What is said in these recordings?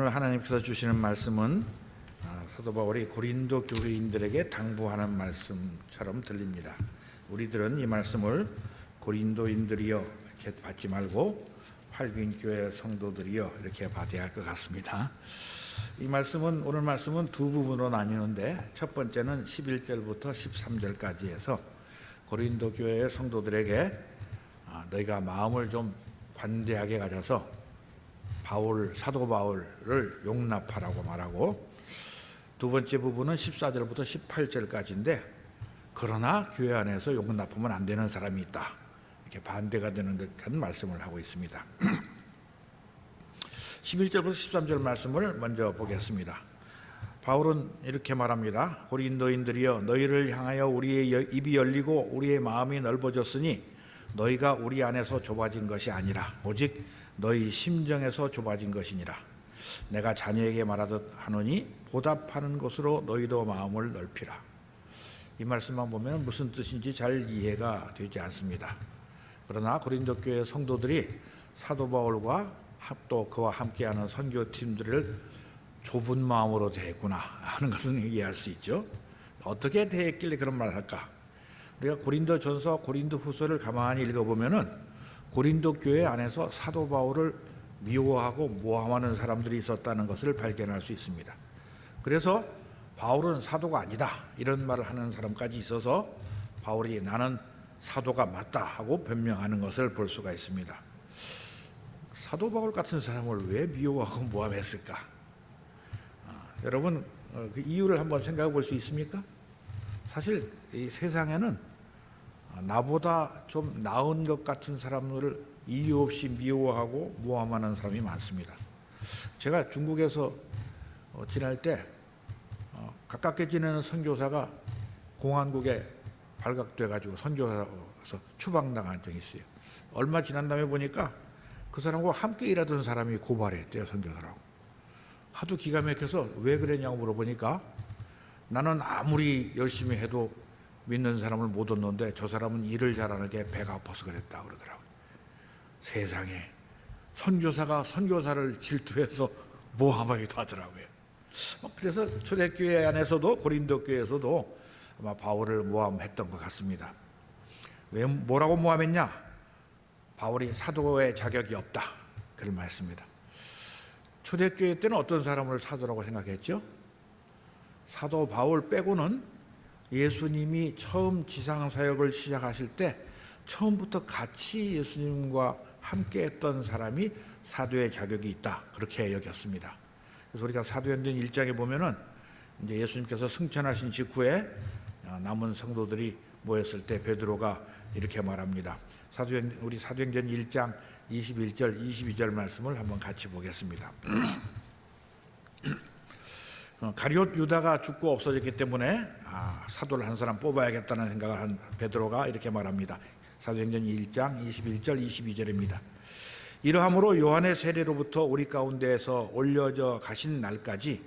오늘 하나님께서 주시는 말씀은 사도 바울이 고린도 교회인들에게 당부하는 말씀처럼 들립니다. 우리들은 이 말씀을 고린도인들이여 이렇게 받지 말고 활빈교회 성도들이여 이렇게 받아야 할 것 같습니다. 이 말씀은, 오늘 말씀은 두 부분으로 나뉘는데, 첫 번째는 11절부터 13절까지 해서 고린도 교회의 성도들에게 너희가 마음을 좀 관대하게 가져서 사도 바울을 용납하라고 말하고, 두 번째 부분은 14절부터 18절까지인데, 그러나 교회 안에서 용납하면 안 되는 사람이 있다, 이렇게 반대가 되는 듯한 말씀을 하고 있습니다. 11절부터 13절 말씀을 먼저 보겠습니다. 바울은 이렇게 말합니다. 고린도인들이여, 너희를 향하여 우리의 입이 열리고 우리의 마음이 넓어졌으니 너희가 우리 안에서 좁아진 것이 아니라 오직 너희 심정에서 좁아진 것이니라. 내가 자녀에게 말하듯 하노니 보답하는 것으로 너희도 마음을 넓히라. 이 말씀만 보면 무슨 뜻인지 잘 이해가 되지 않습니다. 그러나 고린도 교회 성도들이 사도 바울과 또 그와 함께하는 선교팀들을 좁은 마음으로 대했구나 하는 것은 이해할 수 있죠. 어떻게 대했길래 그런 말을 할까? 우리가 고린도전서, 고린도후서를 가만히 읽어보면은 고린도 교회 안에서 사도 바울을 미워하고 모함하는 사람들이 있었다는 것을 발견할 수 있습니다. 그래서 바울은 사도가 아니다 이런 말을 하는 사람까지 있어서 바울이 나는 사도가 맞다 하고 변명하는 것을 볼 수가 있습니다. 사도 바울 같은 사람을 왜 미워하고 모함했을까? 여러분, 그 이유를 한번 생각해 볼 수 있습니까? 사실 이 세상에는 나보다 좀 나은 것 같은 사람들을 이유 없이 미워하고 모함하는 사람이 많습니다. 제가 중국에서 지낼 때 가깝게 지내는 선교사가 공안국에 발각돼가지고 선교사로서 추방당한 적이 있어요. 얼마 지난 다음에 보니까 그 사람과 함께 일하던 사람이 고발했대요, 선교사라고. 하도 기가 막혀서 왜 그랬냐고 물어보니까 나는 아무리 열심히 해도 믿는 사람을 못 얻는데 저 사람은 일을 잘하는 게 배가 아파서 그랬다 그러더라고요. 세상에, 선교사가 선교사를 질투해서 모함하기도 하더라고요. 그래서 초대교회 안에서도 고린도 교회에서도 아마 바울을 모함했던 것 같습니다. 왜, 뭐라고 모함했냐? 바울이 사도의 자격이 없다, 그런 말씀입니다. 초대교회 때는 어떤 사람을 사도라고 생각했죠? 사도 바울 빼고는 예수님이 처음 지상사역을 시작하실 때 처음부터 같이 예수님과 함께 했던 사람이 사도의 자격이 있다, 그렇게 여겼습니다. 그래서 우리가 사도행전 1장에 보면은 이제 예수님께서 승천하신 직후에 남은 성도들이 모였을 때 베드로가 이렇게 말합니다. 우리 사도행전 1장 21절, 22절 말씀을 한번 같이 보겠습니다. 가룟 유다가 죽고 없어졌기 때문에 사도를 한 사람 뽑아야겠다는 생각을 한 베드로가 이렇게 말합니다. 사도행전 1장 21절, 22절입니다. 이러함으로 요한의 세례로부터 우리 가운데에서 올려져 가신 날까지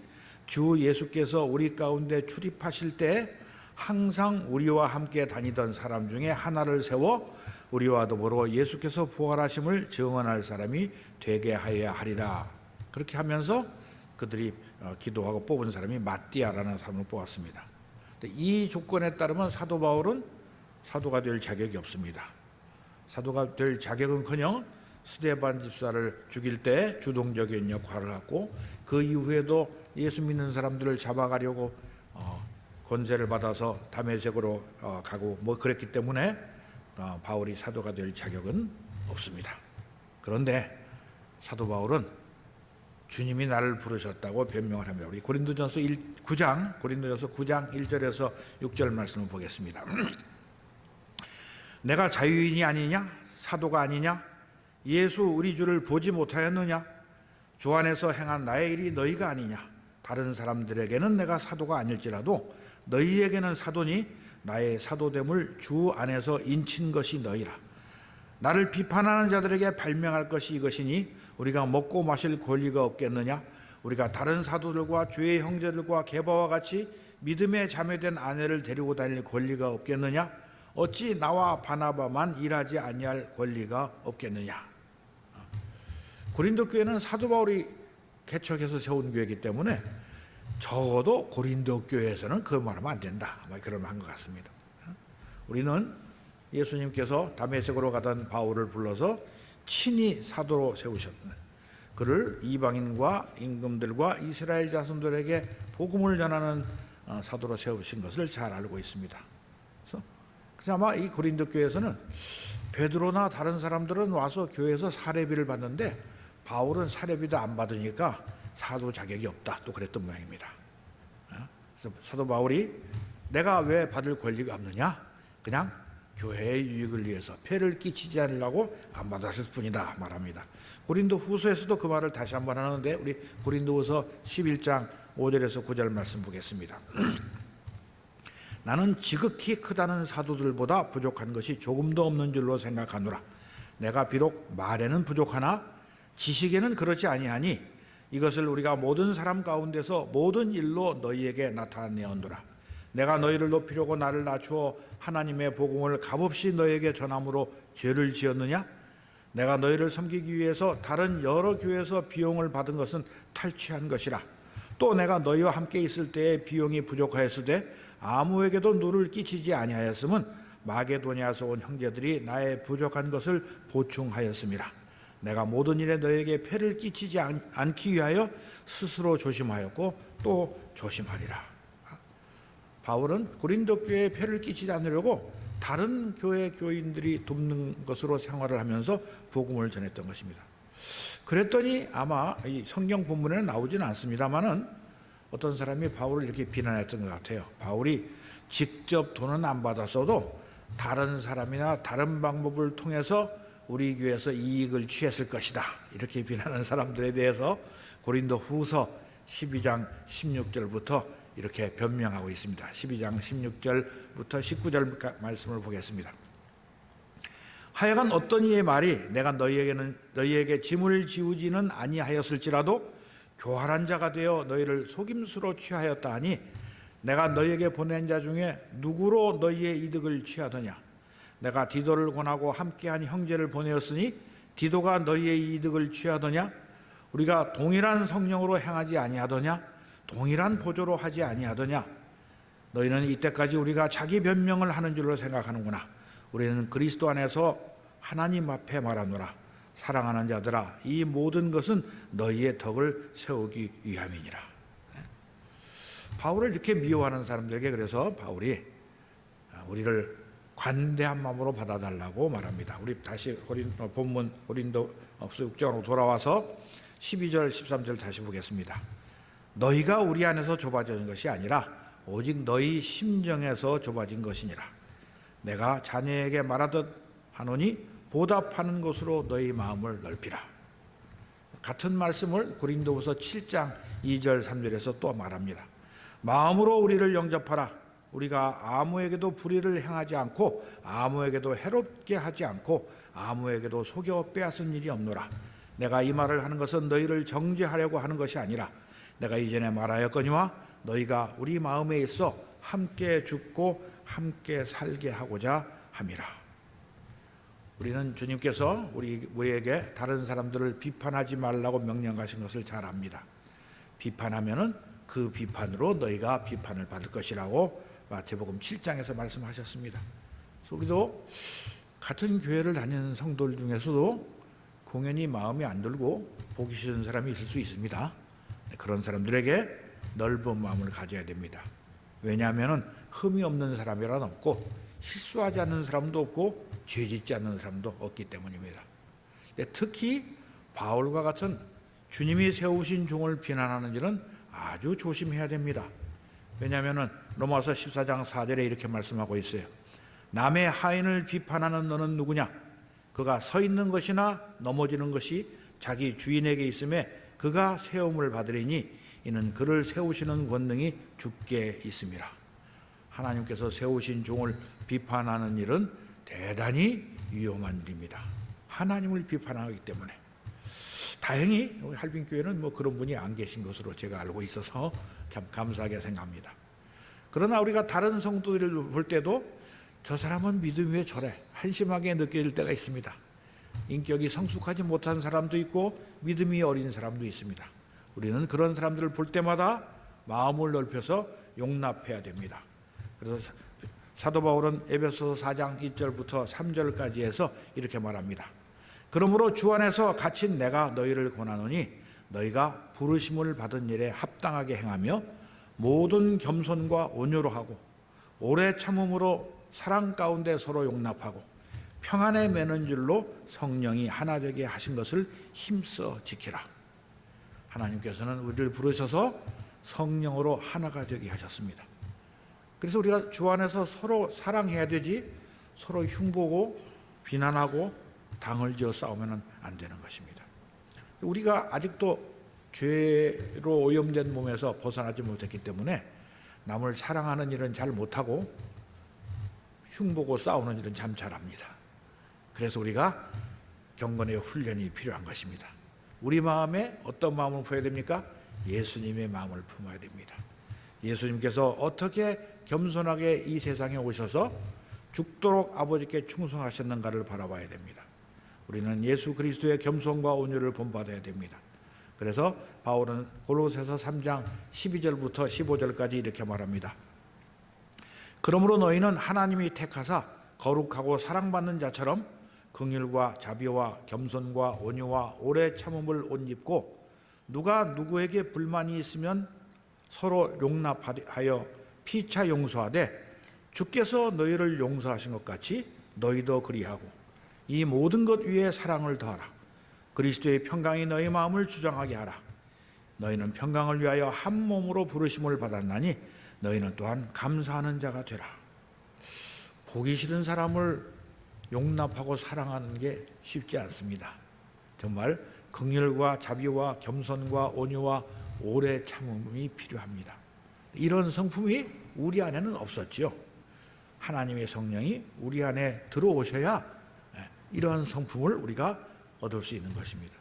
주 예수께서 우리 가운데 출입하실 때 항상 우리와 함께 다니던 사람 중에 하나를 세워 우리와 더불어 예수께서 부활하심을 증언할 사람이 되게 하여야 하리라. 그렇게 하면서 그들이 기도하고 뽑은 사람이 마띠아라는 사람을 뽑았습니다. 이 조건에 따르면 사도 바울은 사도가 될 자격이 없습니다. 사도가 될 자격은커녕 스데반 집사를 죽일 때 주동적인 역할을 하고, 그 이후에도 예수 믿는 사람들을 잡아가려고 권세를 받아서 다메섹으로 가고 그랬기 때문에 바울이 사도가 될 자격은 없습니다. 그런데 사도 바울은 주님이 나를 부르셨다고 변명을 합니다. 우리 고린도전서 9장 1절에서 6절 말씀을 보겠습니다. 내가 자유인이 아니냐? 사도가 아니냐? 예수 우리 주를 보지 못하였느냐? 주 안에서 행한 나의 일이 너희가 아니냐? 다른 사람들에게는 내가 사도가 아닐지라도 너희에게는 사도니 나의 사도됨을 주 안에서 인친 것이 너희라. 나를 비판하는 자들에게 발명할 것이 이것이니 우리가 먹고 마실 권리가 없겠느냐? 우리가 다른 사도들과 주의 형제들과 게바와 같이 믿음에 자매된 아내를 데리고 다닐 권리가 없겠느냐? 어찌 나와 바나바만 일하지 아니할 권리가 없겠느냐? 고린도 교회는 사도 바울이 개척해서 세운 교회이기 때문에 적어도 고린도 교회에서는 그 말하면 안 된다. 그런 한 것 같습니다. 우리는 예수님께서 다메섹으로 가던 바울을 불러서 친히 사도로 세우셨는 그를 이방인과 임금들과 이스라엘 자손들에게 복음을 전하는 사도로 세우신 것을 잘 알고 있습니다. 그래서 아마 이 고린도 교회에서는 베드로나 다른 사람들은 와서 교회에서 사례비를 받는데 바울은 사례비도 안 받으니까 사도 자격이 없다, 또 그랬던 모양입니다. 그래서 사도 바울이 내가 왜 받을 권리가 없느냐? 그냥 교회의 유익을 위해서 폐를 끼치지 않으려고 안 받았을 뿐이다 말합니다. 고린도 후서에서도 그 말을 다시 한번 하는데 우리 고린도후서 11장 5절에서 9절 말씀 보겠습니다. 나는 지극히 크다는 사도들보다 부족한 것이 조금도 없는 줄로 생각하노라. 내가 비록 말에는 부족하나 지식에는 그렇지 아니하니 이것을 우리가 모든 사람 가운데서 모든 일로 너희에게 나타내었노라. 내가 너희를 높이려고 나를 낮추어 하나님의 복음을 값없이 너희에게 전함으로 죄를 지었느냐? 내가 너희를 섬기기 위해서 다른 여러 교회에서 비용을 받은 것은 탈취한 것이라. 또 내가 너희와 함께 있을 때에 비용이 부족하였으되 아무에게도 누를 끼치지 아니하였음은 마게도냐에서 온 형제들이 나의 부족한 것을 보충하였음이라. 내가 모든 일에 너희에게 폐를 끼치지 않기 위하여 스스로 조심하였고 또 조심하리라. 바울은 고린도 교회에 폐를 끼치지 않으려고 다른 교회 교인들이 돕는 것으로 생활을 하면서 복음을 전했던 것입니다. 그랬더니 아마 이 성경 본문에는 나오지는 않습니다만은 어떤 사람이 바울을 이렇게 비난했던 것 같아요. 바울이 직접 돈은 안 받았어도 다른 사람이나 다른 방법을 통해서 우리 교회에서 이익을 취했을 것이다. 이렇게 비난하는 사람들에 대해서 고린도 후서 12장 16절부터 이렇게 변명하고 있습니다. 12장 16절부터 19절 말씀을 보겠습니다. 하여간 어떤 이의 말이 내가 너희에게 짐을 지우지는 아니하였을지라도 교활한 자가 되어 너희를 속임수로 취하였다 하니 내가 너희에게 보낸 자 중에 누구로 너희의 이득을 취하더냐? 내가 디도를 권하고 함께한 형제를 보내었으니 디도가 너희의 이득을 취하더냐? 우리가 동일한 성령으로 행하지 아니하더냐? 동일한 보조로 하지 아니하더냐? 너희는 이때까지 우리가 자기 변명을 하는 줄로 생각하는구나. 우리는 그리스도 안에서 하나님 앞에 말하노라. 사랑하는 자들아, 이 모든 것은 너희의 덕을 세우기 위함이니라. 바울을 이렇게 미워하는 사람들에게 그래서 바울이 우리를 관대한 마음으로 받아달라고 말합니다. 우리 다시 본문 고린도후서 6장으로 돌아와서 12절 13절 다시 보겠습니다. 너희가 우리 안에서 좁아진 것이 아니라 오직 너희 심정에서 좁아진 것이니라. 내가 자네에게 말하듯 하노니 보답하는 것으로 너희 마음을 넓히라. 같은 말씀을 고린도후서 7장 2절 3절에서 또 말합니다. 마음으로 우리를 영접하라. 우리가 아무에게도 불의를 행하지 않고 아무에게도 해롭게 하지 않고 아무에게도 속여 빼앗은 일이 없노라. 내가 이 말을 하는 것은 너희를 정죄하려고 하는 것이 아니라 내가 이전에 말하였거니와 너희가 우리 마음에 있어 함께 죽고 함께 살게 하고자 함이라. 우리는 주님께서 우리에게 다른 사람들을 비판하지 말라고 명령하신 것을 잘 압니다. 비판하면은 그 비판으로 너희가 비판을 받을 것이라고 마태복음 7장에서 말씀하셨습니다. 그래서 우리도 같은 교회를 다니는 성도들 중에서도 공연히 마음이 안 들고 보기 싫은 사람이 있을 수 있습니다. 그런 사람들에게 넓은 마음을 가져야 됩니다. 왜냐하면 흠이 없는 사람이란 없고 실수하지 않는 사람도 없고 죄짓지 않는 사람도 없기 때문입니다. 특히 바울과 같은 주님이 세우신 종을 비난하는 일은 아주 조심해야 됩니다. 왜냐하면 로마서 14장 4절에 이렇게 말씀하고 있어요. 남의 하인을 비판하는 너는 누구냐? 그가 서 있는 것이나 넘어지는 것이 자기 주인에게 있음에 그가 세움을 받으리니 이는 그를 세우시는 권능이 주께 있음이라. 하나님께서 세우신 종을 비판하는 일은 대단히 위험한 일입니다. 하나님을 비판하기 때문에. 다행히 우리 할빈교회는 그런 분이 안 계신 것으로 제가 알고 있어서 참 감사하게 생각합니다. 그러나 우리가 다른 성도들을 볼 때도 저 사람은 믿음이 왜 저래? 한심하게 느껴질 때가 있습니다. 인격이 성숙하지 못한 사람도 있고 믿음이 어린 사람도 있습니다. 우리는 그런 사람들을 볼 때마다 마음을 넓혀서 용납해야 됩니다. 그래서 사도 바울은 에베소서 4장 1절부터 3절까지 해서 이렇게 말합니다. 그러므로 주 안에서 갇힌 내가 너희를 권하노니 너희가 부르심을 받은 일에 합당하게 행하며 모든 겸손과 온유로 하고 오래 참음으로 사랑 가운데 서로 용납하고 평안에 매는 줄로 성령이 하나 되게 하신 것을 힘써 지키라. 하나님께서는 우리를 부르셔서 성령으로 하나가 되게 하셨습니다. 그래서 우리가 주 안에서 서로 사랑해야 되지 서로 흉보고 비난하고 당을 지어 싸우면 안 되는 것입니다. 우리가 아직도 죄로 오염된 몸에서 벗어나지 못했기 때문에 남을 사랑하는 일은 잘 못하고 흉보고 싸우는 일은 참 잘합니다. 그래서 우리가 경건의 훈련이 필요한 것입니다. 우리 마음에 어떤 마음을 품어야 됩니까? 예수님의 마음을 품어야 됩니다. 예수님께서 어떻게 겸손하게 이 세상에 오셔서 죽도록 아버지께 충성하셨는가를 바라봐야 됩니다. 우리는 예수 그리스도의 겸손과 온유를 본받아야 됩니다. 그래서 바울은 골로새서 3장 12절부터 15절까지 이렇게 말합니다. 그러므로 너희는 하나님이 택하사 거룩하고 사랑받는 자처럼 긍휼과 자비와 겸손과 온유와 오래 참음을 옷 입고 누가 누구에게 불만이 있으면 서로 용납하여 피차 용서하되 주께서 너희를 용서하신 것 같이 너희도 그리하고 이 모든 것 위에 사랑을 더하라. 그리스도의 평강이 너희 마음을 주장하게 하라. 너희는 평강을 위하여 한 몸으로 부르심을 받았나니 너희는 또한 감사하는 자가 되라. 보기 싫은 사람을 용납하고 사랑하는 게 쉽지 않습니다. 정말 긍휼과 자비와 겸손과 온유와 오래 참음이 필요합니다. 이런 성품이 우리 안에는 없었죠. 하나님의 성령이 우리 안에 들어오셔야 이런 성품을 우리가 얻을 수 있는 것입니다.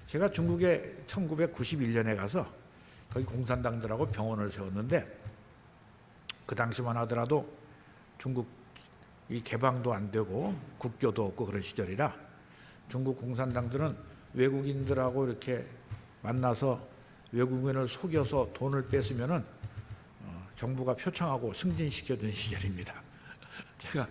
제가 중국에 1991년에 가서 거기 공산당들하고 병원을 세웠는데 그 당시만 하더라도 중국이 개방도 안 되고 국교도 없고 그런 시절이라 중국 공산당들은 외국인들하고 이렇게 만나서 외국인을 속여서 돈을 뺏으면은 정부가 표창하고 승진시켜준 시절입니다. 제가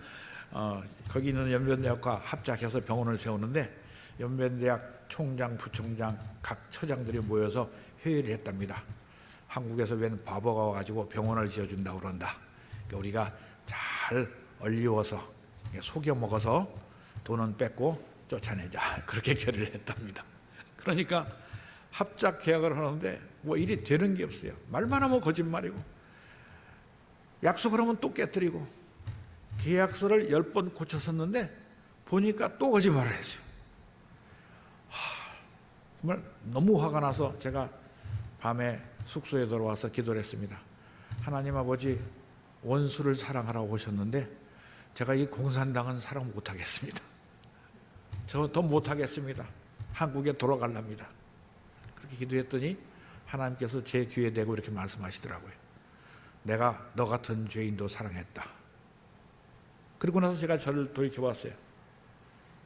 거기 있는 연변대학과 합작해서 병원을 세우는데 연변대학 총장, 부총장, 각 처장들이 모여서 회의를 했답니다. 한국에서 웬 바보가 와가지고 병원을 지어준다고 그런다. 그러니까 우리가 잘 얼리워서 속여 먹어서 돈은 뺏고 쫓아내자. 그렇게 결의를 했답니다. 그러니까 합작 계약을 하는데 뭐 일이 되는 게 없어요. 말만 하면 거짓말이고 약속을 하면 또 깨뜨리고 계약서를 10번 고쳤었는데 보니까 또 거짓말을 했어요. 정말 너무 화가 나서 제가 밤에 숙소에 들어와서 기도를 했습니다. 하나님 아버지, 원수를 사랑하라고 오셨는데 제가 이 공산당은 사랑 못하겠습니다. 저 더 못하겠습니다. 한국에 돌아가랍니다. 그렇게 기도했더니 하나님께서 제 귀에 대고 이렇게 말씀하시더라고요. 내가 너 같은 죄인도 사랑했다. 그리고 나서 제가 저를 돌이켜봤어요.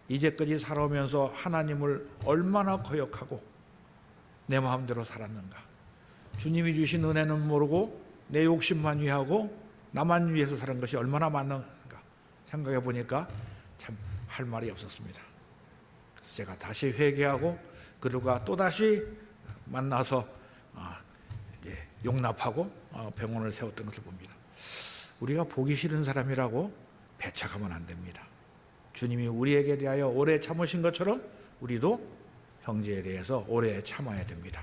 이제까지 살아오면서 하나님을 얼마나 거역하고 내 마음대로 살았는가. 주님이 주신 은혜는 모르고 내 욕심만 위하고 나만 위해서 사는 것이 얼마나 많은가 생각해 보니까 참 할 말이 없었습니다. 그래서 제가 다시 회개하고 그들과 또다시 만나서 이제 용납하고 병원을 세웠던 것을 봅니다. 우리가 보기 싫은 사람이라고 배척하면 안 됩니다. 주님이 우리에게 대하여 오래 참으신 것처럼 우리도 형제에 대해서 오래 참아야 됩니다.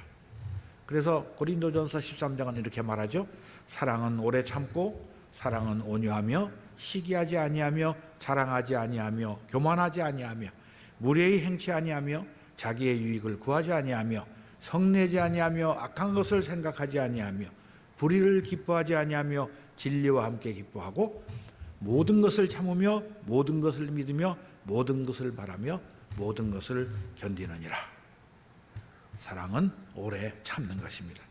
그래서 고린도전서 13장은 이렇게 말하죠. 사랑은 오래 참고 사랑은 온유하며 시기하지 아니하며 자랑하지 아니하며 교만하지 아니하며 무례히 행치 아니하며 자기의 유익을 구하지 아니하며 성내지 아니하며 악한 것을 생각하지 아니하며 불의를 기뻐하지 아니하며 진리와 함께 기뻐하고 모든 것을 참으며 모든 것을 믿으며 모든 것을 바라며 모든 것을 견디느니라. 사랑은 오래 참는 것입니다.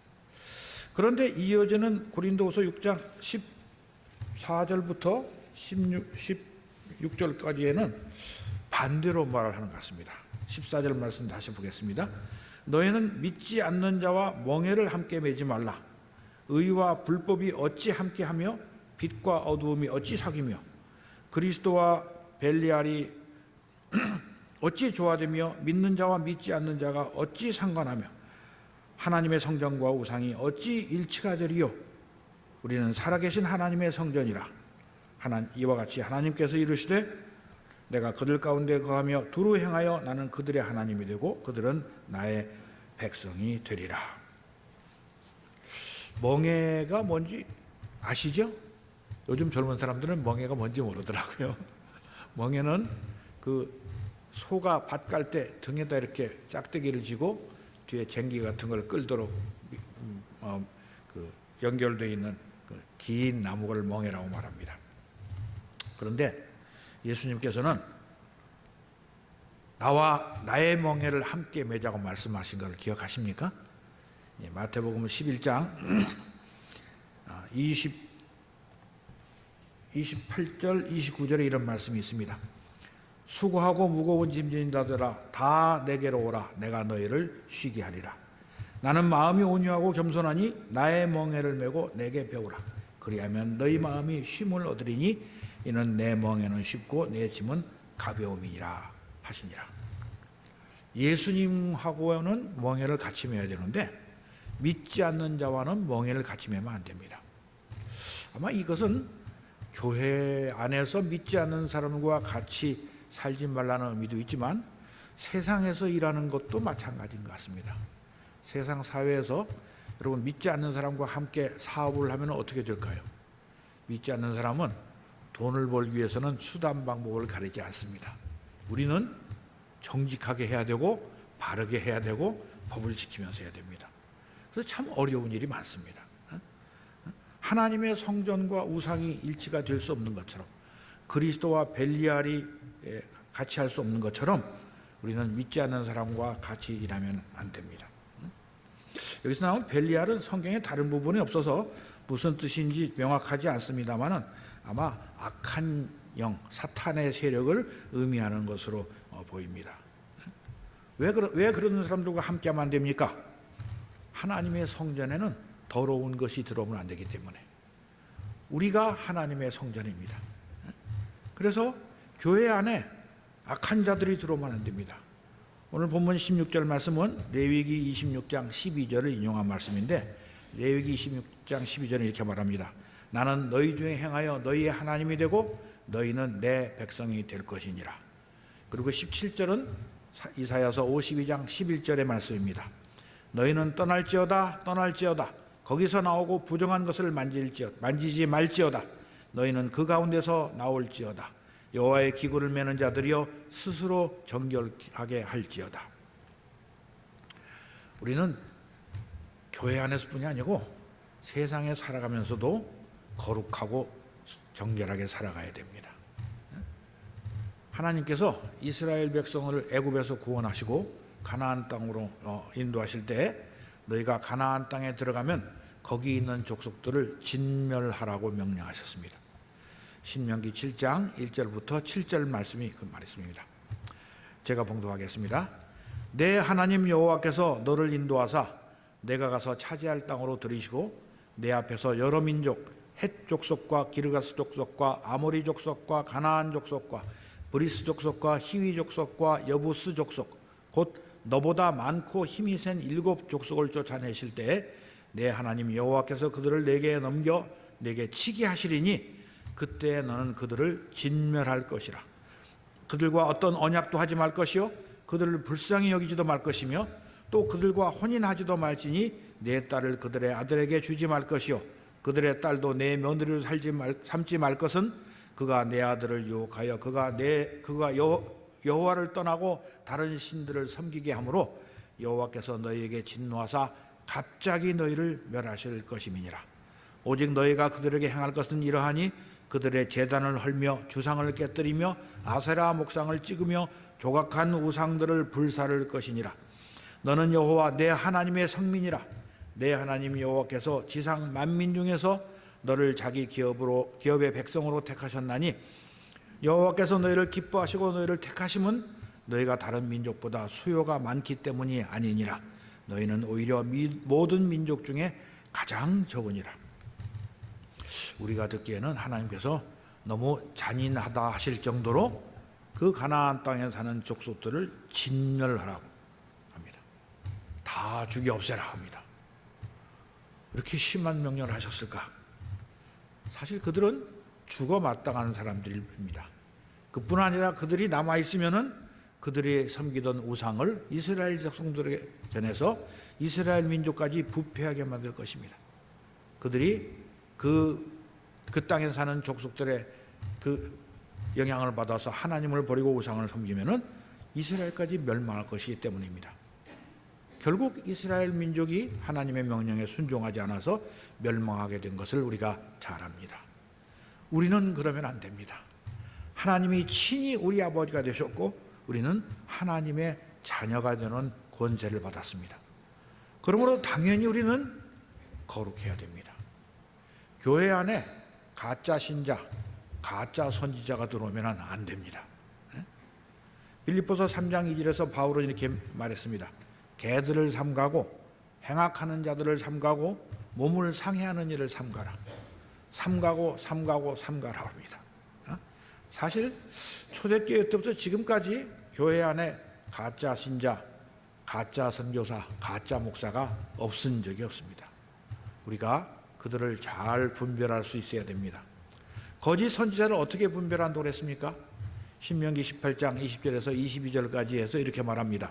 그런데 이어지는 고린도후서 6장 14절부터 16절까지에는 반대로 말을 하는 것 같습니다. 14절 말씀 다시 보겠습니다. 너희는 믿지 않는 자와 멍에를 함께 매지 말라. 의와 불법이 어찌 함께하며 빛과 어두움이 어찌 사귀며 그리스도와 벨리알이 어찌 조화되며 믿는 자와 믿지 않는 자가 어찌 상관하며 하나님의 성전과 우상이 어찌 일치가 되리요. 우리는 살아계신 하나님의 성전이라. 이와 같이 하나님께서 이르시되 내가 그들 가운데 거하며 두루 행하여 나는 그들의 하나님이 되고 그들은 나의 백성이 되리라. 멍에가 뭔지 아시죠? 요즘 젊은 사람들은 멍에가 뭔지 모르더라고요. 멍에는 그 소가 밭 갈 때 등에다 이렇게 짝대기를 지고 뒤에 쟁기 같은 걸 끌도록 연결되어 있는 그 긴 나무를 멍에라고 말합니다. 그런데 예수님께서는 나와 나의 멍에를 함께 매자고 말씀하신 걸 기억하십니까? 마태복음 11장 28절 29절에 이런 말씀이 있습니다. 수고하고 무거운 짐진 자들아 다 내게로 오라. 내가 너희를 쉬게 하리라. 나는 마음이 온유하고 겸손하니 나의 멍에를 메고 내게 배우라. 그리하면 너희 마음이 쉼을 얻으리니 이는 내 멍에는 쉽고 내 짐은 가벼움이니라 하시니라. 예수님하고는 멍에를 같이 매야 되는데 믿지 않는 자와는 멍에를 같이 매면 안 됩니다. 아마 이것은 교회 안에서 믿지 않는 사람과 같이 살지 말라는 의미도 있지만 세상에서 일하는 것도 마찬가지인 것 같습니다. 세상 사회에서 여러분 믿지 않는 사람과 함께 사업을 하면 어떻게 될까요? 믿지 않는 사람은 돈을 벌기 위해서는 수단 방법을 가리지 않습니다. 우리는 정직하게 해야 되고 바르게 해야 되고 법을 지키면서 해야 됩니다. 그래서 참 어려운 일이 많습니다. 하나님의 성전과 우상이 일치가 될 수 없는 것처럼 그리스도와 벨리알이 같이 할 수 없는 것처럼 우리는 믿지 않는 사람과 같이 일하면 안 됩니다. 여기서 나온 벨리알은 성경의 다른 부분이 없어서 무슨 뜻인지 명확하지 않습니다만 아마 악한 영, 사탄의 세력을 의미하는 것으로 보입니다. 왜 그런 사람들과 함께하면 안 됩니까? 하나님의 성전에는 더러운 것이 들어오면 안 되기 때문에 우리가 하나님의 성전입니다. 그래서 교회 안에 악한 자들이 들어오면 안 됩니다. 오늘 본문 16절 말씀은 레위기 26장 12절을 인용한 말씀인데 레위기 26장 12절은 이렇게 말합니다. 나는 너희 중에 행하여 너희의 하나님이 되고 너희는 내 백성이 될 것이니라. 그리고 17절은 이사야서 52장 11절의 말씀입니다. 너희는 떠날지어다 거기서 나오고 부정한 것을 만지지 말지어다. 너희는 그 가운데서 나올지어다. 여호와의 기구를 매는 자들이여 스스로 정결하게 할지어다. 우리는 교회 안에서뿐이 아니고 세상에 살아가면서도 거룩하고 정결하게 살아가야 됩니다. 하나님께서 이스라엘 백성을 애굽에서 구원하시고 가나안 땅으로 인도하실 때 너희가 가나안 땅에 들어가면 거기 있는 족속들을 진멸하라고 명령하셨습니다. 신명기 7장 1절부터 7절 말씀이 그 말씀입니다. 제가 봉독하겠습니다. 내 하나님 여호와께서 너를 인도하사 내가 가서 차지할 땅으로 들이시고 내 앞에서 여러 민족 헷 족속과 기르가스 족속과 아모리 족속과 가나안 족속과 브리스 족속과 히위 족속과 여부스 족속 곧 너보다 많고 힘이 센 7 족속을 쫓아내실 때에 내 하나님 여호와께서 그들을 내게 넘겨 내게 치게 하시리니 그때 너는 그들을 진멸할 것이라. 그들과 어떤 언약도 하지 말 것이요 그들을 불쌍히 여기지도 말 것이며 또 그들과 혼인하지도 말지니 내 딸을 그들의 아들에게 주지 말 것이요 그들의 딸도 내 며느리로 삼지 말 것은 그가 내 아들을 유혹하여 그가 여호와를 떠나고 다른 신들을 섬기게 하므로 여호와께서 너희에게 진노하사 갑자기 너희를 멸하실 것임이니라. 오직 너희가 그들에게 행할 것은 이러하니 그들의 제단을 헐며 주상을 깨뜨리며 아세라 목상을 찍으며 조각한 우상들을 불사를 것이니라. 너는 여호와 내 하나님의 성민이라. 내 하나님 여호와께서 지상 만민 중에서 너를 자기 기업의 백성으로 택하셨나니 여호와께서 너희를 기뻐하시고 너희를 택하심은 너희가 다른 민족보다 수요가 많기 때문이 아니니라. 너희는 오히려 모든 민족 중에 가장 적으니라. 우리가 듣기에는 하나님께서 너무 잔인하다 하실 정도로 그 가나안 땅에 사는 족속들을 진멸하라고 합니다. 다 죽여 없애라 합니다. 이렇게 심한 명령을 하셨을까? 사실 그들은 죽어 마땅한 사람들입니다. 그뿐 아니라 그들이 남아있으면은 그들이 섬기던 우상을 이스라엘 백성들에게 전해서 이스라엘 민족까지 부패하게 만들 것입니다. 그들이 그 땅에 사는 족속들의 그 영향을 받아서 하나님을 버리고 우상을 섬기면은 이스라엘까지 멸망할 것이기 때문입니다. 결국 이스라엘 민족이 하나님의 명령에 순종하지 않아서 멸망하게 된 것을 우리가 잘 압니다. 우리는 그러면 안 됩니다. 하나님이 친히 우리 아버지가 되셨고 우리는 하나님의 자녀가 되는 권세를 받았습니다. 그러므로 당연히 우리는 거룩해야 됩니다. 교회 안에 가짜 신자, 가짜 선지자가 들어오면 안 됩니다. 빌립보서 3장 2절에서 바울은 이렇게 말했습니다. 개들을 삼가고 행악하는 자들을 삼가고 몸을 상해하는 일을 삼가라. 삼가라 합니다. 사실 초대교회 때부터 지금까지 교회 안에 가짜 신자, 가짜 선교사, 가짜 목사가 없은 적이 없습니다. 우리가 그들을 잘 분별할 수 있어야 됩니다. 거짓 선지자를 어떻게 분별한다고 그랬습니까? 신명기 18장 20절에서 22절까지 해서 이렇게 말합니다.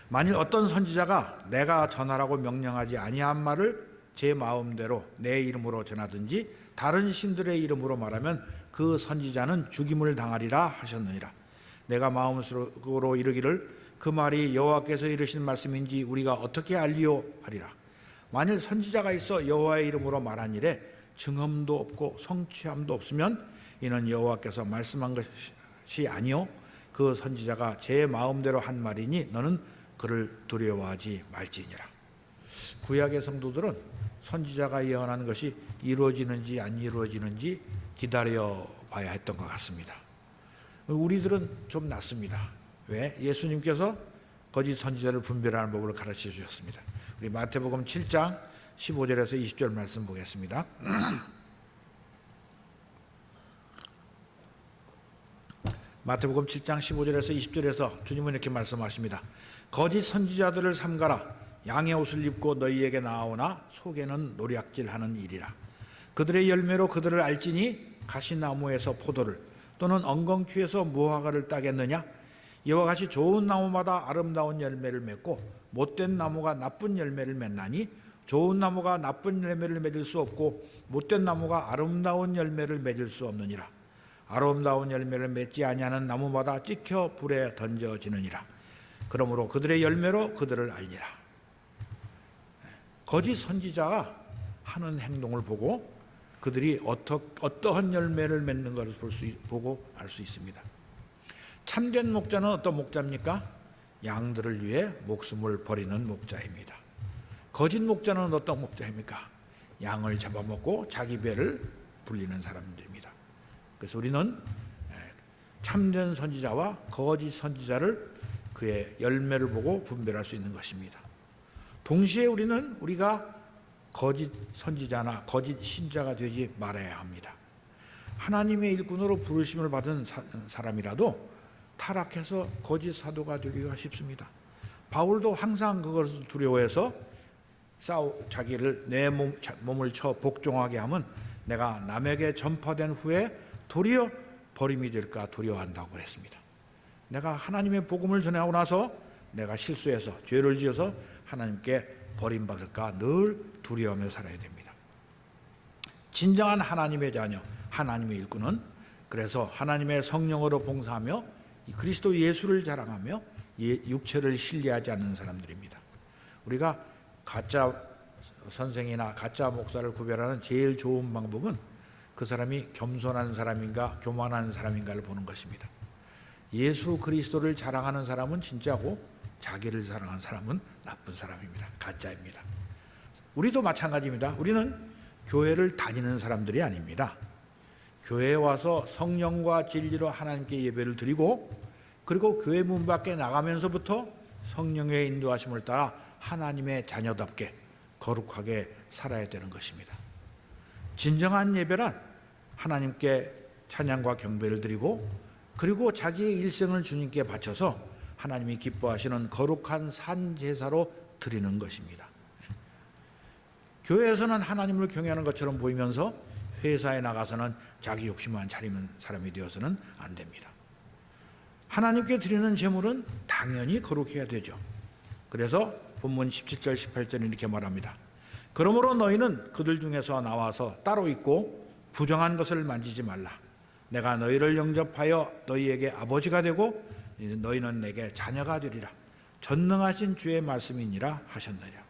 만일 어떤 선지자가 내가 전하라고 명령하지 아니한 말을 제 마음대로 내 이름으로 전하든지 다른 신들의 이름으로 말하면 그 선지자는 죽임을 당하리라 하셨느니라. 내가 마음속으로 이르기를 그 말이 여호와께서 이르신 말씀인지 우리가 어떻게 알리오 하리라. 만일 선지자가 있어 여호와의 이름으로 말한 일에 증언도 없고 성취함도 없으면 이는 여호와께서 말씀한 것이 아니요 그 선지자가 제 마음대로 한 말이니 너는 그를 두려워하지 말지니라. 구약의 성도들은 선지자가 예언하는 것이 이루어지는지 안 이루어지는지 기다려 봐야 했던 것 같습니다. 우리들은 좀 낫습니다. 왜? 예수님께서 거짓 선지자를 분별하는 법을 가르쳐 주셨습니다. 우리 마태복음 7장 15절에서 20절 말씀 보겠습니다. 마태복음 7장 15절에서 20절에서 주님은 이렇게 말씀하십니다. 거짓 선지자들을 삼가라. 양의 옷을 입고 너희에게 나오나 속에는 노략질하는 일이라. 그들의 열매로 그들을 알지니 가시나무에서 포도를 또는 엉겅퀴에서 무화과를 따겠느냐. 이와 같이 좋은 나무마다 아름다운 열매를 맺고 못된 나무가 나쁜 열매를 맺나니 좋은 나무가 나쁜 열매를 맺을 수 없고 못된 나무가 아름다운 열매를 맺을 수 없느니라. 아름다운 열매를 맺지 아니하는 나무마다 찍혀 불에 던져지느니라. 그러므로 그들의 열매로 그들을 알리라. 거짓 선지자가 하는 행동을 보고 그들이 어떠한 열매를 맺는 것을 보고 알 수 있습니다. 참된 목자는 어떤 목자입니까? 양들을 위해 목숨을 버리는 목자입니다. 거짓 목자는 어떤 목자입니까? 양을 잡아먹고 자기 배를 불리는 사람들입니다. 그래서 우리는 참된 선지자와 거짓 선지자를 그의 열매를 보고 분별할 수 있는 것입니다. 동시에 우리가 거짓 선지자나 거짓 신자가 되지 말아야 합니다. 하나님의 일꾼으로 부르심을 받은 사람이라도 타락해서 거짓 사도가 되기가 쉽습니다. 바울도 항상 그것을 두려워해서 자기를 내 몸을 쳐 복종하게 하면 내가 남에게 전파된 후에 도리어 버림이 될까 두려워한다고 그랬습니다. 내가 하나님의 복음을 전하고 나서 내가 실수해서 죄를 지어서 하나님께 버림받을까 늘 두려워하며 살아야 됩니다. 진정한 하나님의 자녀, 하나님의 일꾼은 그래서 하나님의 성령으로 봉사하며 그리스도 예수를 자랑하며 육체를 신뢰하지 않는 사람들입니다. 우리가 가짜 선생이나 가짜 목사를 구별하는 제일 좋은 방법은 그 사람이 겸손한 사람인가 교만한 사람인가를 보는 것입니다. 예수 그리스도를 자랑하는 사람은 진짜고 자기를 사랑하는 사람은 나쁜 사람입니다. 가짜입니다. 우리도 마찬가지입니다. 우리는 교회를 다니는 사람들이 아닙니다. 교회에 와서 성령과 진리로 하나님께 예배를 드리고 그리고 교회 문 밖에 나가면서부터 성령의 인도하심을 따라 하나님의 자녀답게 거룩하게 살아야 되는 것입니다. 진정한 예배란 하나님께 찬양과 경배를 드리고 그리고 자기의 일생을 주님께 바쳐서 하나님이 기뻐하시는 거룩한 산 제사로 드리는 것입니다. 교회에서는 하나님을 경외하는 것처럼 보이면서 회사에 나가서는 자기 욕심만 차리는 사람이 되어서는 안 됩니다. 하나님께 드리는 제물은 당연히 거룩해야 되죠. 그래서 본문 17절 18절은 이렇게 말합니다. 그러므로 너희는 그들 중에서 나와서 따로 있고 부정한 것을 만지지 말라. 내가 너희를 영접하여 너희에게 아버지가 되고 너희는 내게 자녀가 되리라. 전능하신 주의 말씀이니라 하셨느니라.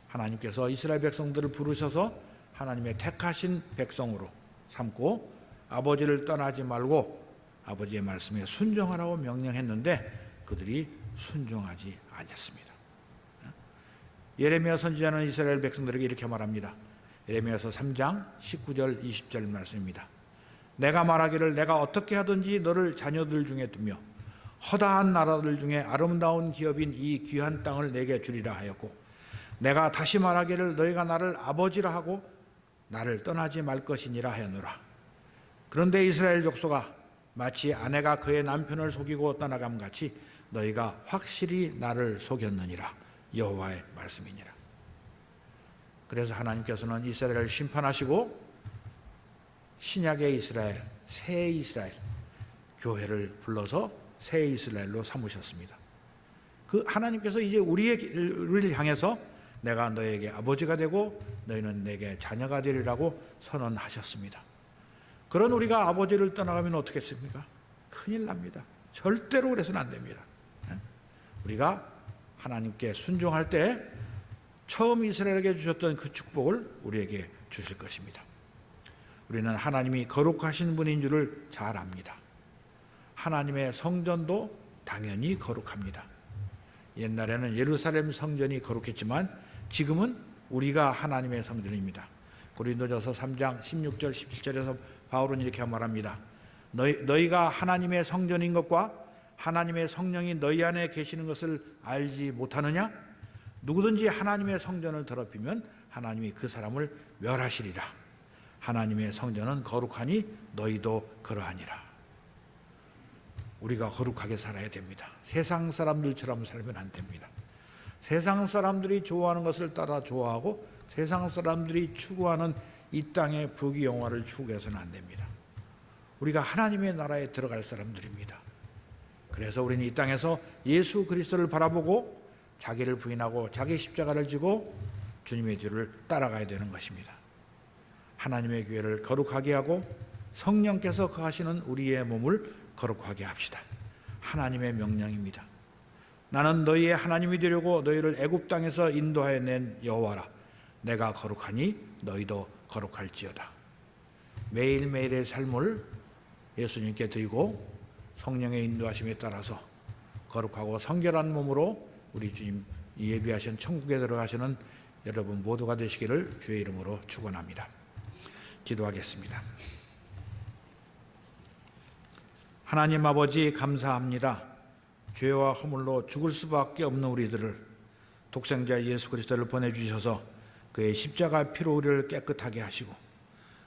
하나님께서 이스라엘 백성들을 부르셔서 하나님의 택하신 백성으로 삼고 아버지를 떠나지 말고 아버지의 말씀에 순종하라고 명령했는데 그들이 순종하지 않았습니다. 예레미야 선지자는 이스라엘 백성들에게 이렇게 말합니다. 예레미야서 3장 19절 20절 말씀입니다. 내가 말하기를 내가 어떻게 하든지 너를 자녀들 중에 두며 허다한 나라들 중에 아름다운 기업인 이 귀한 땅을 내게 주리라 하였고 내가 다시 말하기를 너희가 나를 아버지라 하고 나를 떠나지 말 것이니라 하였노라. 그런데 이스라엘 족속아 마치 아내가 그의 남편을 속이고 떠나감 같이 너희가 확실히 나를 속였느니라. 여호와의 말씀이니라. 그래서 하나님께서는 이스라엘을 심판하시고 신약의 이스라엘, 새 이스라엘 교회를 불러서 새 이스라엘로 삼으셨습니다. 그 하나님께서 이제 우리를 향해서 내가 너에게 아버지가 되고 너희는 내게 자녀가 되리라고 선언하셨습니다. 그런 우리가 아버지를 떠나가면 어떻겠습니까? 큰일 납니다. 절대로 그래서는 안 됩니다. 우리가 하나님께 순종할 때 처음 이스라엘에게 주셨던 그 축복을 우리에게 주실 것입니다. 우리는 하나님이 거룩하신 분인 줄을 잘 압니다. 하나님의 성전도 당연히 거룩합니다. 옛날에는 예루살렘 성전이 거룩했지만 지금은 우리가 하나님의 성전입니다. 고린도전서 3장 16절 17절에서 바울은 이렇게 말합니다. 너희가 하나님의 성전인 것과 하나님의 성령이 너희 안에 계시는 것을 알지 못하느냐? 누구든지 하나님의 성전을 더럽히면 하나님이 그 사람을 멸하시리라. 하나님의 성전은 거룩하니 너희도 그러하니라. 우리가 거룩하게 살아야 됩니다. 세상 사람들처럼 살면 안 됩니다. 세상 사람들이 좋아하는 것을 따라 좋아하고 세상 사람들이 추구하는 이 땅의 부귀영화를 추구해서는 안 됩니다. 우리가 하나님의 나라에 들어갈 사람들입니다. 그래서 우리는 이 땅에서 예수 그리스도를 바라보고 자기를 부인하고 자기 십자가를 지고 주님의 뒤를 따라가야 되는 것입니다. 하나님의 교회를 거룩하게 하고 성령께서 거하시는 우리의 몸을 거룩하게 합시다. 하나님의 명령입니다. 나는 너희의 하나님이 되려고 너희를 애굽 땅에서 인도하여 낸 여호와라. 내가 거룩하니 너희도 거룩할지어다. 매일매일의 삶을 예수님께 드리고 성령의 인도하심에 따라서 거룩하고 성결한 몸으로 우리 주님 예비하신 천국에 들어가시는 여러분 모두가 되시기를 주의 이름으로 축원합니다. 기도하겠습니다. 하나님 아버지 감사합니다. 죄와 허물로 죽을 수밖에 없는 우리들을 독생자 예수 그리스도를 보내주셔서 그의 십자가 피로 우리를 깨끗하게 하시고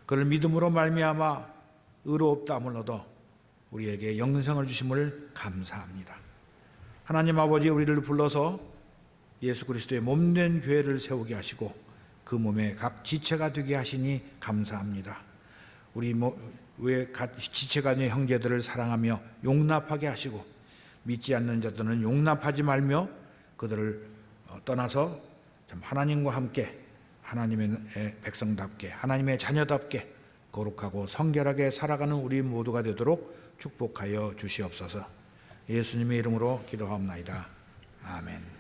그를 믿음으로 말미암아 의롭다함을 얻어 우리에게 영생을 주심을 감사합니다. 하나님 아버지 우리를 불러서 예수 그리스도의 몸된 교회를 세우게 하시고 그 몸의 각 지체가 되게 하시니 감사합니다. 우리 왜 지체가 된 형제들을 사랑하며 용납하게 하시고 믿지 않는 자들은 용납하지 말며 그들을 떠나서 참 하나님과 함께 하나님의 백성답게 하나님의 자녀답게 거룩하고 성결하게 살아가는 우리 모두가 되도록 축복하여 주시옵소서. 예수님의 이름으로 기도하옵나이다. 아멘.